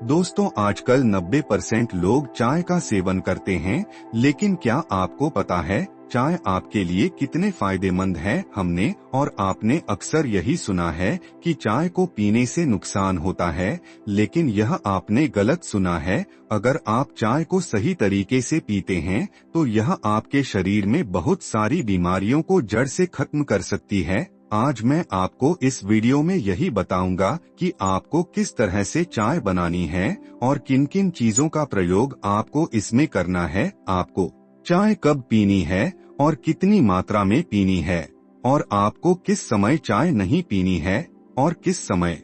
दोस्तों, आजकल 90% लोग चाय का सेवन करते हैं, लेकिन क्या आपको पता है चाय आपके लिए कितने फायदेमंद है? हमने और आपने अक्सर यही सुना है कि चाय को पीने से नुकसान होता है, लेकिन यह आपने गलत सुना है। अगर आप चाय को सही तरीके से पीते हैं, तो यह आपके शरीर में बहुत सारी बीमारियों को जड़ से खत्म कर सकती है। आज मैं आपको इस वीडियो में यही बताऊंगा कि आपको किस तरह से चाय बनानी है और किन किन चीजों का प्रयोग आपको इसमें करना है। आपको चाय कब पीनी है और कितनी मात्रा में पीनी है, और आपको किस समय चाय नहीं पीनी है और किस समय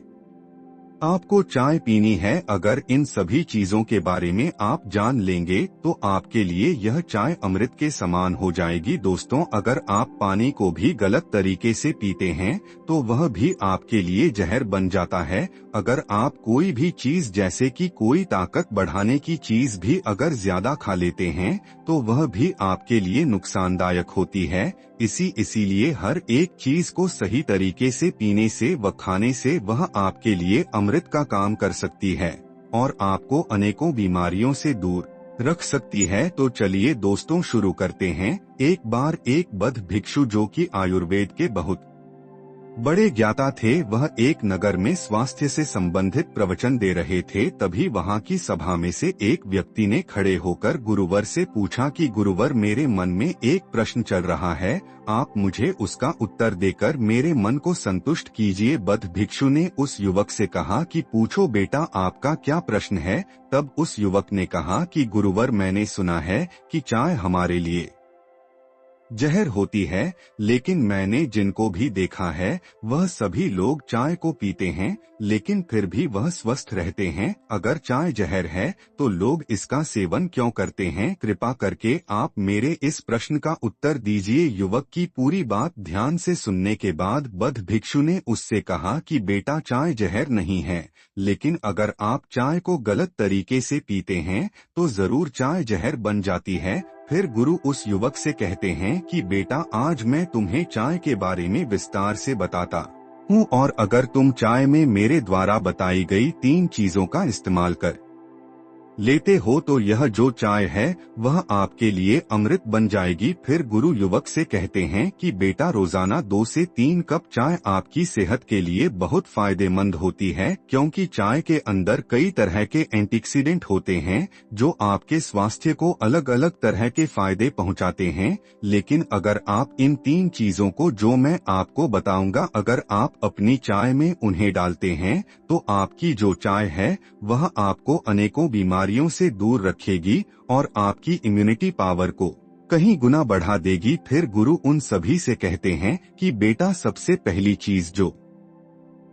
आपको चाय पीनी है। अगर इन सभी चीजों के बारे में आप जान लेंगे तो आपके लिए यह चाय अमृत के समान हो जाएगी। दोस्तों, अगर आप पानी को भी गलत तरीके से पीते हैं तो वह भी आपके लिए जहर बन जाता है। अगर आप कोई भी चीज जैसे कि कोई ताकत बढ़ाने की चीज भी अगर ज्यादा खा लेते हैं तो वह भी आपके लिए नुकसानदायक होती है। इसीलिए हर एक चीज को सही तरीके से पीने से व खाने से वह आपके लिए अमृत का काम कर सकती है और आपको अनेकों बीमारियों से दूर रख सकती है। तो चलिए दोस्तों, शुरू करते हैं। एक बार एक बद्ध भिक्षु, जो कि आयुर्वेद के बहुत बड़े ज्ञाता थे, वह एक नगर में स्वास्थ्य से संबंधित प्रवचन दे रहे थे। तभी वहां की सभा में से एक व्यक्ति ने खड़े होकर गुरुवर से पूछा कि गुरुवर, मेरे मन में एक प्रश्न चल रहा है, आप मुझे उसका उत्तर देकर मेरे मन को संतुष्ट कीजिए। बद्ध भिक्षु ने उस युवक से कहा कि पूछो बेटा, आपका क्या प्रश्न है? तब उस युवक ने कहा कि गुरुवर, मैंने सुना है कि चाय हमारे लिए जहर होती है, लेकिन मैंने जिनको भी देखा है वह सभी लोग चाय को पीते हैं, लेकिन फिर भी वह स्वस्थ रहते हैं। अगर चाय जहर है तो लोग इसका सेवन क्यों करते हैं? कृपा करके आप मेरे इस प्रश्न का उत्तर दीजिए। युवक की पूरी बात ध्यान से सुनने के बाद बद्ध भिक्षु ने उससे कहा कि बेटा, चाय जहर नहीं है, लेकिन अगर आप चाय को गलत तरीके से पीते हैं तो जरूर चाय जहर बन जाती है। फिर गुरु उस युवक से कहते हैं कि बेटा, आज मैं तुम्हें चाय के बारे में विस्तार से बताता हूँ, और अगर तुम चाय में मेरे द्वारा बताई गई 3 चीजों का इस्तेमाल कर लेते हो तो यह जो चाय है वह आपके लिए अमृत बन जाएगी। फिर गुरु युवक से कहते हैं कि बेटा, रोजाना 2 से 3 कप चाय आपकी सेहत के लिए बहुत फायदेमंद होती है, क्योंकि चाय के अंदर कई तरह के एंटीऑक्सीडेंट होते हैं जो आपके स्वास्थ्य को अलग अलग तरह के फायदे पहुंचाते हैं। लेकिन अगर आप इन 3 चीजों को जो मैं आपको बताऊंगा, अगर आप अपनी चाय में उन्हें डालते हैं तो आपकी जो चाय है वह आपको अनेकों बीमारियों से दूर रखेगी और आपकी इम्यूनिटी पावर को कहीं गुना बढ़ा देगी। फिर गुरु उन सभी से कहते हैं कि बेटा, सबसे पहली चीज जो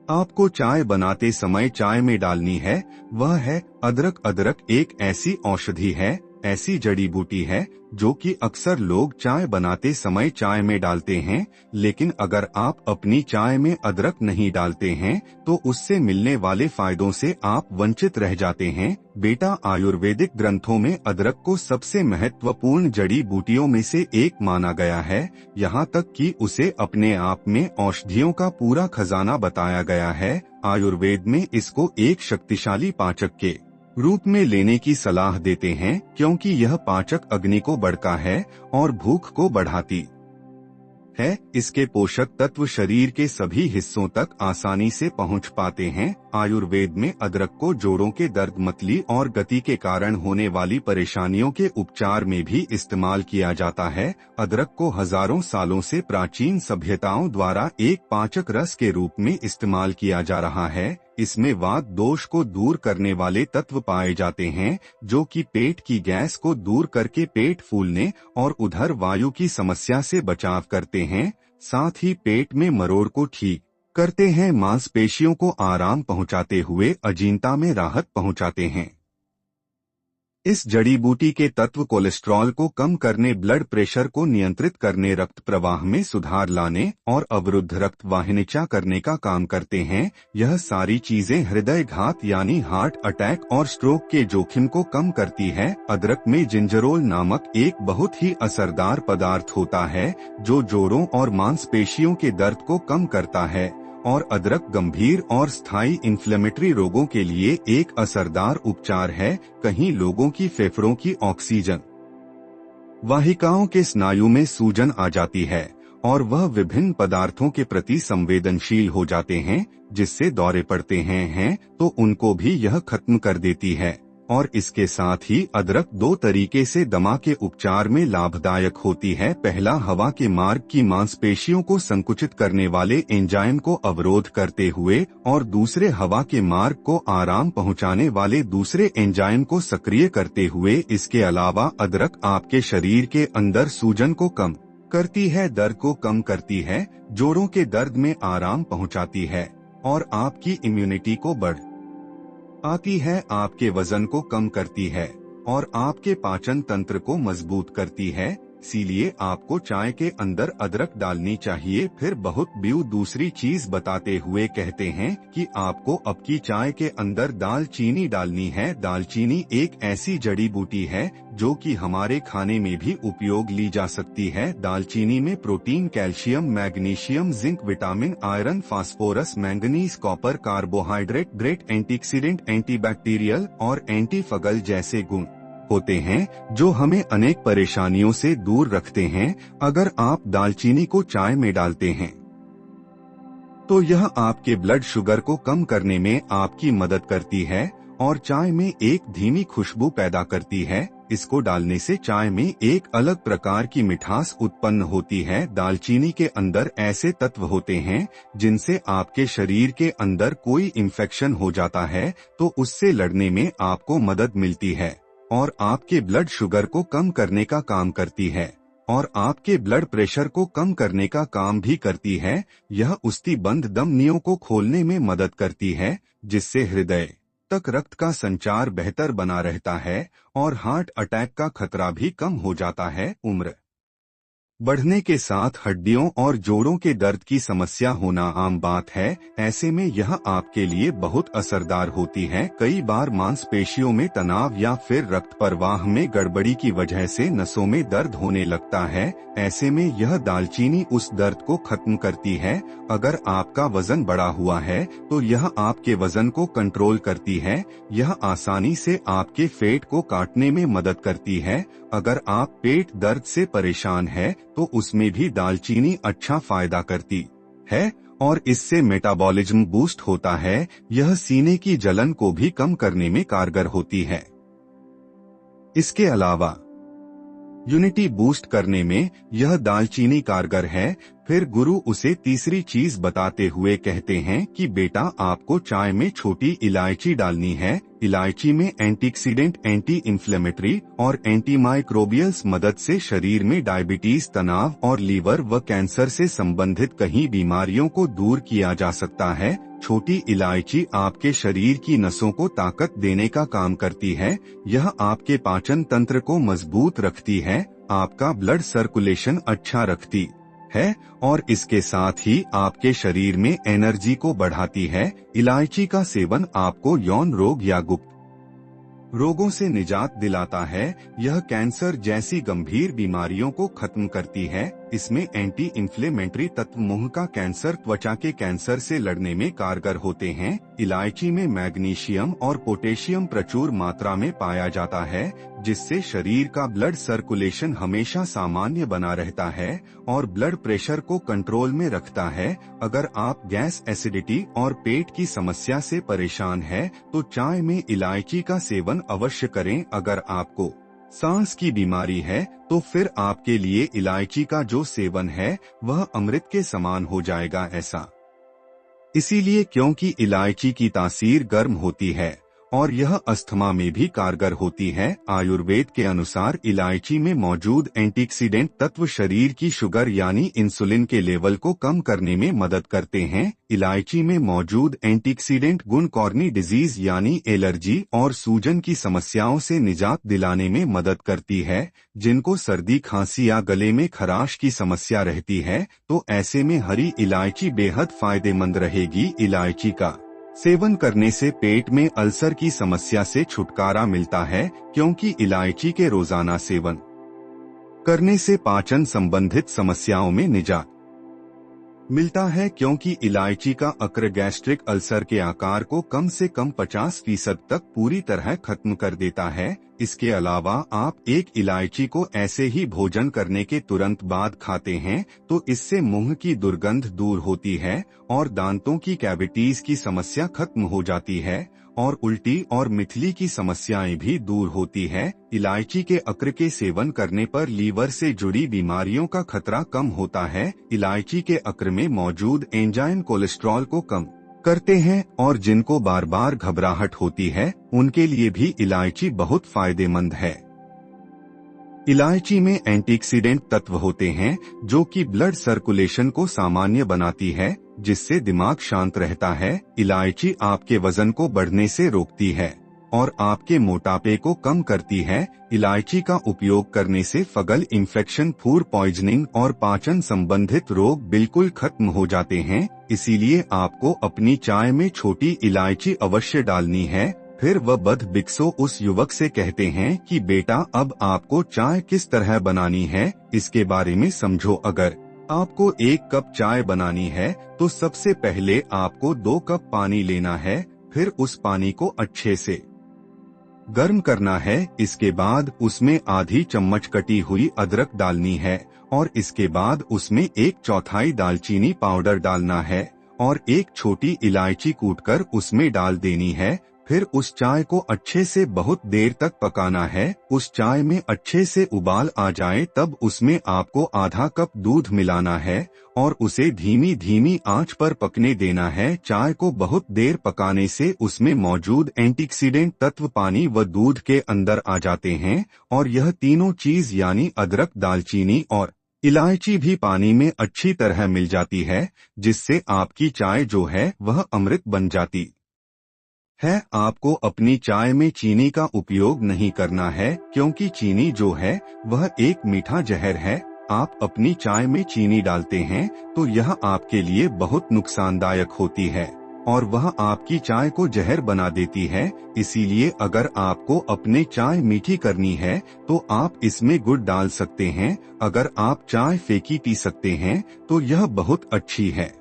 आपको चाय बनाते समय चाय में डालनी है वह है अदरक। अदरक एक ऐसी औषधि है, ऐसी जड़ी बूटी है जो कि अक्सर लोग चाय बनाते समय चाय में डालते हैं, लेकिन अगर आप अपनी चाय में अदरक नहीं डालते हैं तो उससे मिलने वाले फायदों से आप वंचित रह जाते हैं। बेटा, आयुर्वेदिक ग्रंथों में अदरक को सबसे महत्वपूर्ण जड़ी बूटियों में से एक माना गया है, यहाँ तक कि उसे अपने आप में औषधियों का पूरा खजाना बताया गया है। आयुर्वेद में इसको एक शक्तिशाली पाचक के रूप में लेने की सलाह देते हैं, क्योंकि यह पाचक अग्नि को बढ़ता है और भूख को बढ़ाती है। इसके पोषक तत्व शरीर के सभी हिस्सों तक आसानी से पहुंच पाते हैं। आयुर्वेद में अदरक को जोड़ों के दर्द, मतली और गति के कारण होने वाली परेशानियों के उपचार में भी इस्तेमाल किया जाता है। अदरक को हजारों सालों से प्राचीन सभ्यताओं द्वारा एक पाचक रस के रूप में इस्तेमाल किया जा रहा है। इसमें वात दोष को दूर करने वाले तत्व पाए जाते हैं, जो कि पेट की गैस को दूर करके पेट फूलने और उधर वायु की समस्या से बचाव करते हैं। साथ ही पेट में मरोड़ को ठीक करते हैं, मांसपेशियों को आराम पहुंचाते हुए अजीर्णता में राहत पहुंचाते हैं। इस जड़ी बूटी के तत्व कोलेस्ट्रॉल को कम करने, ब्लड प्रेशर को नियंत्रित करने, रक्त प्रवाह में सुधार लाने और अवरुद्ध रक्त वाहिनीचा करने का काम करते हैं। यह सारी चीजें हृदय घात यानी हार्ट अटैक और स्ट्रोक के जोखिम को कम करती है। अदरक में जिंजरोल नामक एक बहुत ही असरदार पदार्थ होता है जो जोड़ों और मांसपेशियों के दर्द को कम करता है और अदरक गंभीर और स्थायी इन्फ्लेमेटरी रोगों के लिए एक असरदार उपचार है। कहीं लोगों की फेफड़ों की ऑक्सीजन वाहिकाओं के स्नायु में सूजन आ जाती है और वह विभिन्न पदार्थों के प्रति संवेदनशील हो जाते हैं, जिससे दौरे पड़ते हैं तो उनको भी यह खत्म कर देती है। और इसके साथ ही अदरक दो तरीके से दमा के उपचार में लाभदायक होती है। पहला, हवा के मार्ग की मांसपेशियों को संकुचित करने वाले एंजाइम को अवरोध करते हुए, और दूसरे, हवा के मार्ग को आराम पहुंचाने वाले दूसरे एंजाइम को सक्रिय करते हुए। इसके अलावा अदरक आपके शरीर के अंदर सूजन को कम करती है, दर्द को कम करती है, जोड़ों के दर्द में आराम पहुंचाती है और आपकी इम्यूनिटी को बढ़ आती है, आपके वजन को कम करती है और आपके पाचन तंत्र को मजबूत करती है। इसीलिए आपको चाय के अंदर अदरक डालनी चाहिए। फिर बहुत ब्यू दूसरी चीज बताते हुए कहते हैं कि आपको अब की चाय के अंदर दालचीनी डालनी है। दालचीनी एक ऐसी जड़ी बूटी है जो कि हमारे खाने में भी उपयोग ली जा सकती है। दालचीनी में protein, calcium, magnesium, zinc, vitamin, iron, phosphorus, manganese, copper, carbohydrate, great antioxidant, antibacterial और एंटी फंगल जैसे गुण होते हैं जो हमें अनेक परेशानियों से दूर रखते हैं। अगर आप दालचीनी को चाय में डालते हैं तो यह आपके ब्लड शुगर को कम करने में आपकी मदद करती है और चाय में एक धीमी खुशबू पैदा करती है। इसको डालने से चाय में एक अलग प्रकार की मिठास उत्पन्न होती है। दालचीनी के अंदर ऐसे तत्व होते हैं जिनसे आपके शरीर के अंदर कोई इन्फेक्शन हो जाता है तो उससे लड़ने में आपको मदद मिलती है और आपके ब्लड शुगर को कम करने का काम करती है और आपके ब्लड प्रेशर को कम करने का काम भी करती है। यह उस्तीबंद धमनियों को खोलने में मदद करती है, जिससे हृदय तक रक्त का संचार बेहतर बना रहता है और हार्ट अटैक का खतरा भी कम हो जाता है। उम्र बढ़ने के साथ हड्डियों और जोड़ों के दर्द की समस्या होना आम बात है। ऐसे में यह आपके लिए बहुत असरदार होती है। कई बार मांसपेशियों में तनाव या फिर रक्त प्रवाह में गड़बड़ी की वजह से नसों में दर्द होने लगता है। ऐसे में यह दालचीनी उस दर्द को खत्म करती है। अगर आपका वजन बढ़ा हुआ है तो यह आपके वजन को कंट्रोल करती है। यह आसानी से आपके पेट को काटने में मदद करती है। अगर आप पेट दर्द से परेशान है तो उसमें भी दालचीनी अच्छा फायदा करती है और इससे मेटाबॉलिज्म बूस्ट होता है। यह सीने की जलन को भी कम करने में कारगर होती है। इसके अलावा यूनिटी बूस्ट करने में यह दालचीनी कारगर है। फिर गुरु उसे तीसरी चीज बताते हुए कहते हैं कि बेटा, आपको चाय में छोटी इलायची डालनी है। इलायची में एंटीऑक्सीडेंट, एंटी इन्फ्लेमेटरी और एंटीमाइक्रोबियल्स मदद से शरीर में डायबिटीज, तनाव और लीवर व कैंसर से संबंधित कई बीमारियों को दूर किया जा सकता है। छोटी इलायची आपके शरीर की नसों को ताकत देने का काम करती है। यह आपके पाचन तंत्र को मजबूत रखती है, आपका ब्लड सर्कुलेशन अच्छा रखती है और इसके साथ ही आपके शरीर में एनर्जी को बढ़ाती है। इलायची का सेवन आपको यौन रोग या गुप्त रोगों से निजात दिलाता है। यह कैंसर जैसी गंभीर बीमारियों को खत्म करती है। इसमें एंटी इन्फ्लेमेटरी तत्व मुंह का कैंसर, त्वचा के कैंसर से लड़ने में कारगर होते हैं। इलायची में मैग्नीशियम और पोटेशियम प्रचुर मात्रा में पाया जाता है, जिससे शरीर का ब्लड सर्कुलेशन हमेशा सामान्य बना रहता है और ब्लड प्रेशर को कंट्रोल में रखता है। अगर आप गैस, एसिडिटी और पेट की समस्या से परेशान है तो चाय में इलायची का सेवन अवश्य करें। अगर आपको सांस की बीमारी है तो फिर आपके लिए इलायची का जो सेवन है वह अमृत के समान हो जाएगा। ऐसा इसीलिए क्योंकि इलायची की तासीर गर्म होती है और यह अस्थमा में भी कारगर होती है। आयुर्वेद के अनुसार इलायची में मौजूद एंटीऑक्सीडेंट तत्व शरीर की शुगर यानी इंसुलिन के लेवल को कम करने में मदद करते हैं। इलायची में मौजूद एंटीऑक्सीडेंट गुण कॉर्नी डिजीज यानी एलर्जी और सूजन की समस्याओं से निजात दिलाने में मदद करती है। जिनको सर्दी, खांसी या गले में खराश की समस्या रहती है तो ऐसे में हरी इलायची बेहद फायदेमंद रहेगी। इलायची का सेवन करने से पेट में अल्सर की समस्या से छुटकारा मिलता है, क्योंकि इलायची के रोजाना सेवन करने से पाचन संबंधित समस्याओं में निजात मिलता है, क्योंकि इलायची का अक्र गैस्ट्रिक अल्सर के आकार को कम से कम 50% तक पूरी तरह खत्म कर देता है। इसके अलावा आप एक इलायची को ऐसे ही भोजन करने के तुरंत बाद खाते हैं तो इससे मुंह की दुर्गंध दूर होती है और दांतों की कैविटीज की समस्या खत्म हो जाती है और उल्टी और मिथली की समस्याएं भी दूर होती है। इलायची के अक्र के सेवन करने पर लीवर से जुड़ी बीमारियों का खतरा कम होता है। इलायची के अक्र में मौजूद एंजाइम कोलेस्ट्रॉल को कम करते हैं और जिनको बार बार घबराहट होती है उनके लिए भी इलायची बहुत फायदेमंद है। इलायची में एंटीऑक्सीडेंट तत्व होते हैं जो कि ब्लड सर्कुलेशन को सामान्य बनाती है, जिससे दिमाग शांत रहता है। इलायची आपके वजन को बढ़ने से रोकती है और आपके मोटापे को कम करती है। इलायची का उपयोग करने से फंगल इन्फेक्शन, फूड पॉइजनिंग और पाचन संबंधित रोग बिल्कुल खत्म हो जाते हैं। इसीलिए आपको अपनी चाय में छोटी इलायची अवश्य डालनी है। फिर वह बध बिक्सो उस युवक से कहते हैं कि बेटा, अब आपको चाय किस तरह बनानी है इसके बारे में समझो। अगर आपको 1 कप चाय बनानी है तो सबसे पहले आपको 2 कप पानी लेना है। फिर उस पानी को अच्छे से गर्म करना है। इसके बाद उसमें आधी चम्मच कटी हुई अदरक डालनी है और इसके बाद उसमें 1/4 दालचीनी पाउडर डालना है और 1 छोटी इलायची कूटकर उसमें डाल देनी है। फिर उस चाय को अच्छे से बहुत देर तक पकाना है। उस चाय में अच्छे से उबाल आ जाए तब उसमें आपको आधा कप दूध मिलाना है और उसे धीमी धीमी आंच पर पकने देना है। चाय को बहुत देर पकाने से उसमें मौजूद एंटीऑक्सीडेंट तत्व पानी व दूध के अंदर आ जाते हैं और यह तीनों चीज यानी अदरक, दालचीनी और इलायची भी पानी में अच्छी तरह मिल जाती है, जिससे आपकी चाय जो है वह अमृत बन जाती है। आपको अपनी चाय में चीनी का उपयोग नहीं करना है, क्योंकि चीनी जो है वह एक मीठा जहर है। आप अपनी चाय में चीनी डालते हैं तो यह आपके लिए बहुत नुकसानदायक होती है और वह आपकी चाय को जहर बना देती है। इसीलिए अगर आपको अपने चाय मीठी करनी है तो आप इसमें गुड़ डाल सकते हैं। अगर आप चाय फीकी पी सकते हैं तो यह बहुत अच्छी है,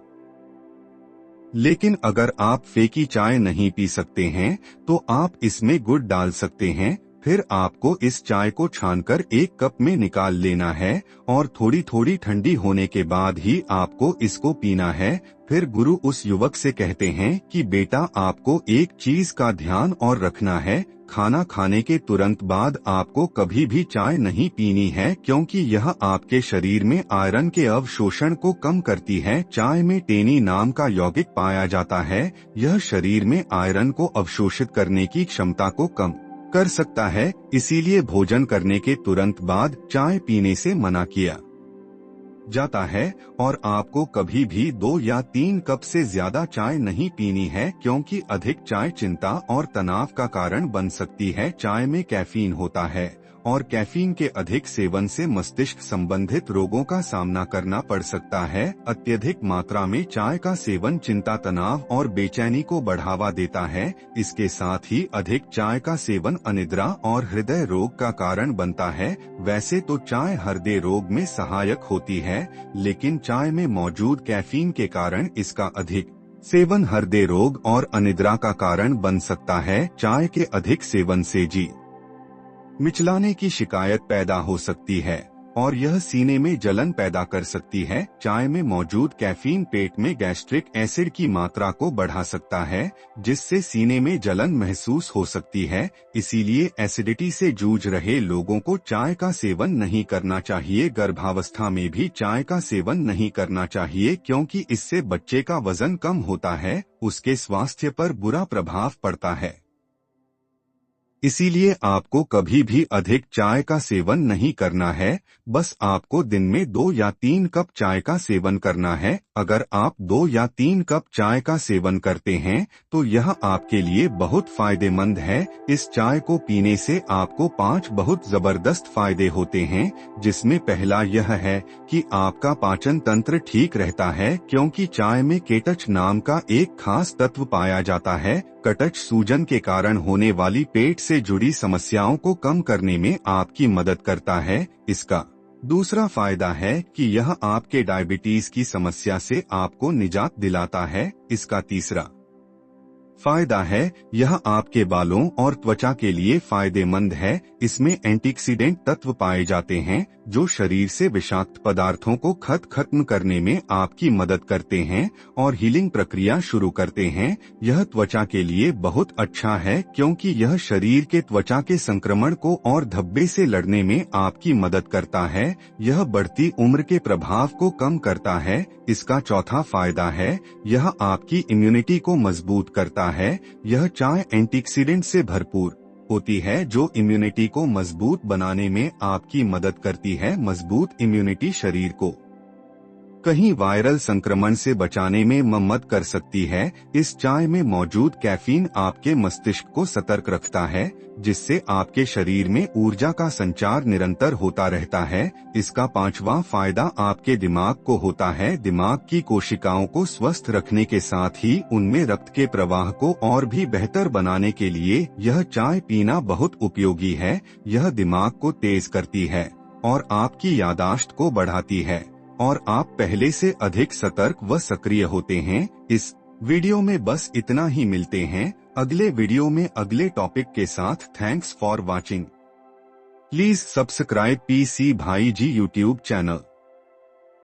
लेकिन अगर आप फीकी चाय नहीं पी सकते हैं तो आप इसमें गुड़ डाल सकते हैं। फिर आपको इस चाय को छानकर 1 कप में निकाल लेना है और थोड़ी थोड़ी ठंडी होने के बाद ही आपको इसको पीना है। फिर गुरु उस युवक से कहते हैं कि बेटा, आपको एक चीज का ध्यान और रखना है, खाना खाने के तुरंत बाद आपको कभी भी चाय नहीं पीनी है, क्योंकि यह आपके शरीर में आयरन के अवशोषण को कम करती है। चाय में टेनी नाम का यौगिक पाया जाता है। यह शरीर में आयरन को अवशोषित करने की क्षमता को कम कर सकता है। इसीलिए भोजन करने के तुरंत बाद चाय पीने से मना किया जाता है और आपको कभी भी 2 या 3 कप से ज्यादा चाय नहीं पीनी है, क्योंकि अधिक चाय चिंता और तनाव का कारण बन सकती है। चाय में कैफीन होता है और कैफीन के अधिक सेवन से मस्तिष्क संबंधित रोगों का सामना करना पड़ सकता है। अत्यधिक मात्रा में चाय का सेवन चिंता, तनाव और बेचैनी को बढ़ावा देता है। इसके साथ ही अधिक चाय का सेवन अनिद्रा और हृदय रोग का कारण बनता है। वैसे तो चाय हृदय रोग में सहायक होती है, लेकिन चाय में मौजूद कैफीन के कारण इसका अधिक सेवन हृदय रोग और अनिद्रा का कारण बन सकता है। चाय के अधिक सेवन से जी मिचलाने की शिकायत पैदा हो सकती है और यह सीने में जलन पैदा कर सकती है। चाय में मौजूद कैफीन पेट में गैस्ट्रिक एसिड की मात्रा को बढ़ा सकता है, जिससे सीने में जलन महसूस हो सकती है। इसीलिए एसिडिटी से जूझ रहे लोगों को चाय का सेवन नहीं करना चाहिए। गर्भावस्था में भी चाय का सेवन नहीं करना चाहिए, क्योंकि इससे बच्चे का वजन कम होता है, उसके स्वास्थ्य पर बुरा प्रभाव पड़ता है। इसीलिए आपको कभी भी अधिक चाय का सेवन नहीं करना है। बस आपको दिन में 2 या 3 कप चाय का सेवन करना है। अगर आप 2 या 3 कप चाय का सेवन करते हैं तो यह आपके लिए बहुत फायदेमंद है। इस चाय को पीने से आपको 5 बहुत जबरदस्त फायदे होते हैं, जिसमें पहला यह है कि आपका पाचन तंत्र ठीक रहता है, क्योंकि चाय में केटच नाम का एक खास तत्व पाया जाता है। कटच सूजन के कारण होने वाली पेट से जुड़ी समस्याओं को कम करने में आपकी मदद करता है। इसका दूसरा फायदा है कि यह आपके डायबिटीज की समस्या से आपको निजात दिलाता है। इसका तीसरा फायदा है यह आपके बालों और त्वचा के लिए फायदेमंद है। इसमें एंटीऑक्सीडेंट तत्व पाए जाते हैं जो शरीर से विषाक्त पदार्थों को खत्म करने में आपकी मदद करते हैं और हीलिंग प्रक्रिया शुरू करते हैं। यह त्वचा के लिए बहुत अच्छा है क्योंकि यह शरीर के त्वचा के संक्रमण को और धब्बे से लड़ने में आपकी मदद करता है। यह बढ़ती उम्र के प्रभाव को कम करता है। इसका चौथा फायदा है यह आपकी इम्यूनिटी को मजबूत करता है। यह चाय एंटीऑक्सीडेंट से भरपूर होती है जो इम्यूनिटी को मजबूत बनाने में आपकी मदद करती है। मजबूत इम्यूनिटी शरीर को कहीं वायरल संक्रमण से बचाने में मदद कर सकती है। इस चाय में मौजूद कैफीन आपके मस्तिष्क को सतर्क रखता है जिससे आपके शरीर में ऊर्जा का संचार निरंतर होता रहता है। इसका पांचवा फायदा आपके दिमाग को होता है। दिमाग की कोशिकाओं को स्वस्थ रखने के साथ ही उनमें रक्त के प्रवाह को और भी बेहतर बनाने के लिए यह चाय पीना बहुत उपयोगी है। यह दिमाग को तेज करती है और आपकी याददाश्त को बढ़ाती है और आप पहले से अधिक सतर्क व सक्रिय होते हैं। इस वीडियो में बस इतना ही। मिलते हैं अगले वीडियो में अगले टॉपिक के साथ। Thanks for watching. Please subscribe PC भाई जी यूट्यूब चैनल।